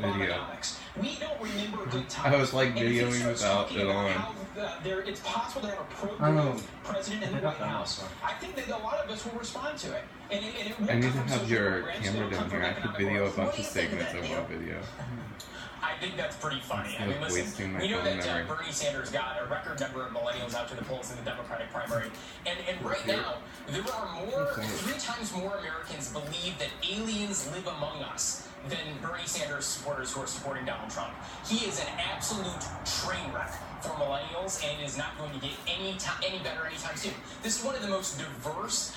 video. We don't remember good times. I was like videoing without it on. It's possible to have a pro-growth president in the White House. I think that a lot of us will respond to it. And it I need to have your camera down here. I could video a bunch of segments of one video. I think that's pretty funny. I mean, listen, we know that Bernie Sanders got a record number of millennials out to the polls in the Democratic primary. And right now, there are 3 times more Americans believe that aliens live among us than Bernie Sanders supporters who are supporting Donald Trump. He is an absolute train wreck for millennials and is not going to get any better anytime soon. This is one of the most diverse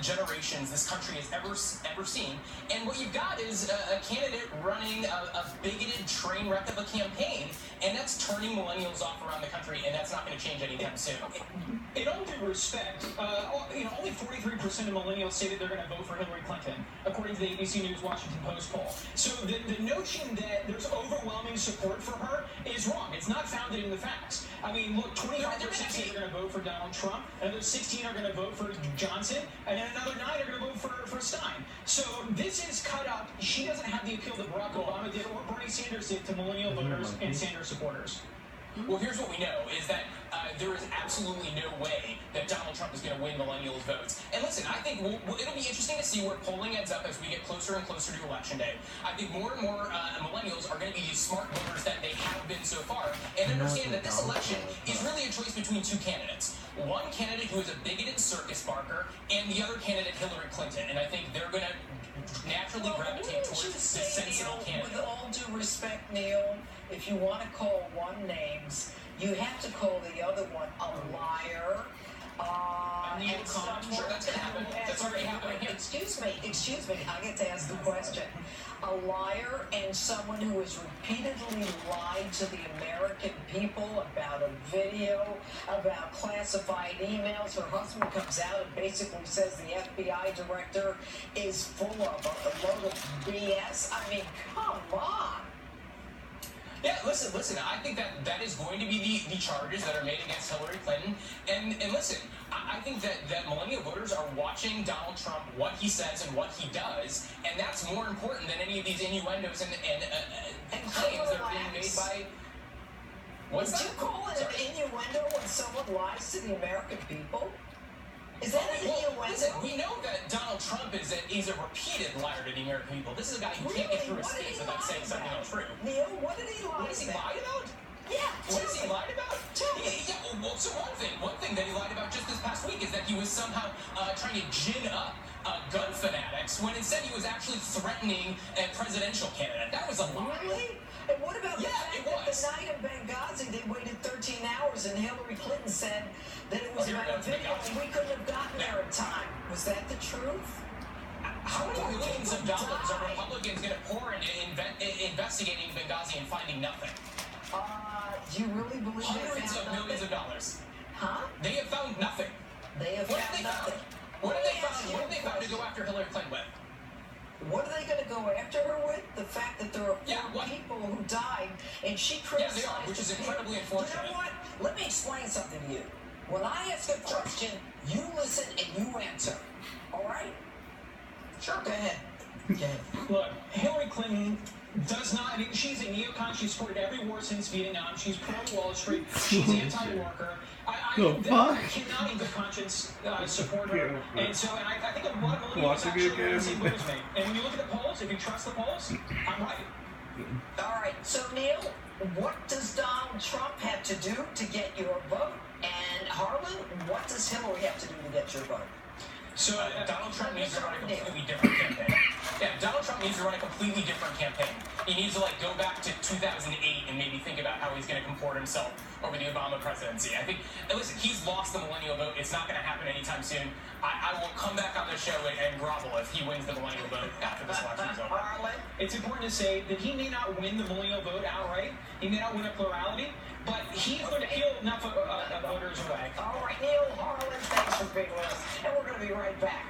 generations this country has ever seen. And what you've got is a candidate running a bigoted train wreck of a campaign, and that's turning millennials off around the country, and that's not going to change anytime soon. In all due respect, only 43% of millennials say that they're going to vote for Hillary Clinton, according to the ABC News Washington Post poll. So the notion that there's overwhelming support for her is wrong. It's not founded in the facts. I mean, look, 25% say they're going to vote for Donald Trump, another 16 are going to vote for Johnson, and then another 9 are going to vote for Stein. So this is cut up. She doesn't have the appeal that Barack Obama did or Bernie Sanders did to millennial voters and Sanders supporters. Well, here's what we know, is that there is absolutely no way that Donald Trump is going to win millennials' votes. And listen, I think it'll be interesting to see where polling ends up as we get closer and closer to Election Day. I think more and more millennials are going to be these smart voters that they have been so far, and understand that this election is really a choice between 2 candidates. One candidate who is a bigoted circus barker, and the other candidate, Hillary Clinton. And I think they're going to naturally gravitate towards this sensible candidate. With all due respect, Neil, if you want to call one names, you have to call the other one a liar. Sure, that's going to happen. That's already happening here. Excuse me, I get to ask the question. A liar and someone who has repeatedly lied to the American people about a video, about classified emails. Her husband comes out and basically says the FBI director is full of a load of BS. I mean, come on. Yeah, listen, I think that is going to be the charges that are made against Hillary Clinton. And listen, I think that millennial voters are watching Donald Trump, what he says and what he does, and that's more important than any of these innuendos and claims that are being made by... Would you call it an innuendo when someone lies to the American people? Is that an innuendo? Listen, we know that Donald Trump is a repeated liar to the American people. This is a guy who can't get through his states without saying something untrue. Neil, what did he lie about? What has he lied about? Yeah. What has he lied about? Well, so one thing that he lied about just this past week is that he was somehow trying to gin up gun fanatics when instead he was actually threatening a presidential candidate. That was a lie. Really? And what about the fact that the night of Benghazi they waited 13 hours and Hillary Clinton said that it was about a video and we couldn't have gotten there in time? Was that the truth? How many millions of dollars are Republicans going to pour into investigating Benghazi and finding nothing? Do you really believe hundreds of millions of dollars? Huh? They have found nothing. They have found nothing. What have they found to go after Hillary Clinton with? What are they going to go after her with? The fact that there are 4 people who died, and she criticized... Yeah, they are, which is incredibly unfortunate. You know what? Let me explain something to you. When I ask a question, you listen and you answer. All right? Sure. Go ahead. Look, Hillary Clinton does not... I mean, she's a neocon. She's supported every war since Vietnam. She's pro-Wall Street. She's anti-worker. I cannot in good conscience support her. And so, I think a lot of millennials actually are the same move as me. And when you look at the polls, if you trust the polls, I'm right. All right. So, Neil, what does Donald Trump have to do to get your vote? And Harlan, what does Hillary have to do to get your vote? So Donald Trump needs to run a completely different campaign. Yeah, Donald Trump needs to run a completely different campaign. He needs to go back to 2008 and maybe think about how he's going to comport himself over the Obama presidency. I think, listen, he's lost the millennial vote. It's not going to happen anytime soon. I will come back on the show and grovel if he wins the millennial vote after this election is over. It's important to say that he may not win the millennial vote outright. He may not win a plurality, but he's going to peel enough voters away. All right, Neil, Harlan, thanks for being with us, and we're going to be right back.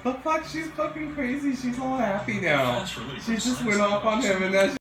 The fuck? She's fucking crazy. She's all happy now. She just went off on him and now